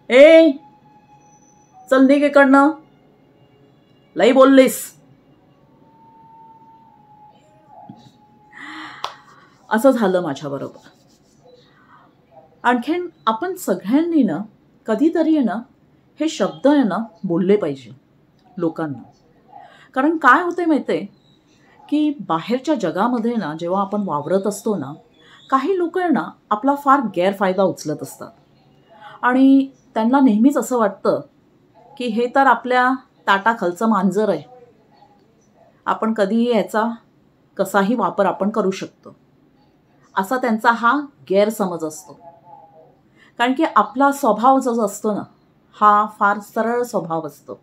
ए चल निघ इकडनं, लई बोललीस. असं झालं माझ्याबरोबर. आणखीन आपण सगळ्यांनी ना कधीतरी आहे ना हे शब्द आहे ना बोलले पाहिजे लोकांना. कारण काय होते माहिती आहे की बाहेरच्या जगामध्ये ना जेव्हा आपण वावरत असतो ना, काही लोक आहे ना आपला फार गैरफायदा उचलत असतात आणि त्यांना नेहमीच असं वाटतं की हे तर आपल्या ताटाखालचं मांजर आहे, आपण कधीही ह्याचा कसाही वापर आपण करू शकतो, असा त्यांचा हा गैरसमज असतो. कारण की आपला स्वभाव जो असतो ना हा फार सरळ स्वभाव असतो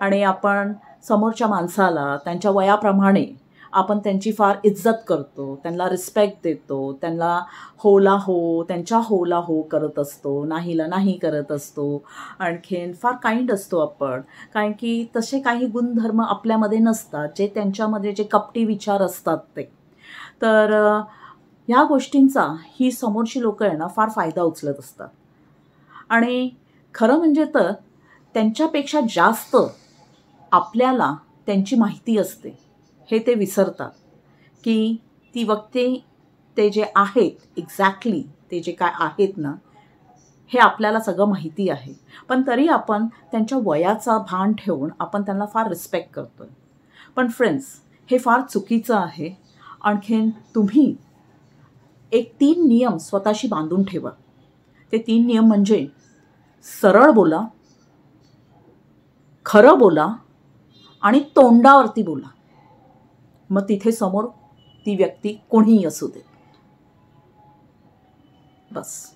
आणि आपण समोरच्या माणसाला त्यांच्या वयाप्रमाणे आपण त्यांची फार इज्जत करतो, त्यांना रिस्पेक्ट देतो, त्यांना होला हो, त्यांच्या होला हो करत असतो, नाहीला नाही करत असतो. आणखीन फार काइंड असतो आपण, कारण की तसे काही गुणधर्म आपल्यामध्ये नसतात जे त्यांच्यामध्ये जे कपटी विचार असतात ते. तर ह्या गोष्टींचा ही समोरची लोकं आहे ना फार फायदा उचलत असतात आणि खरं म्हणजे तर त्यांच्यापेक्षा जास्त आपल्याला त्यांची माहिती असते हे ते विसरतात की ती व्यक्ती ते जे आहेत एक्झॅक्टली ते जे काय आहेत ना हे आपल्याला सगळं माहिती आहे, पण तरी आपण त्यांच्या वयाचा भान ठेवून आपण त्यांना फार रिस्पेक्ट करतो. पण फ्रेंड्स हे फार चुकीचं आहे. आणखीन तुम्ही एक 3 नियम स्वतःशी बांधून ठेवा. ते 3 नियम म्हणजे सरळ बोला, खरं बोला आणि तोंडावरती बोला. मग तिथे समोर ती व्यक्ती कोणीही असू दे. बस.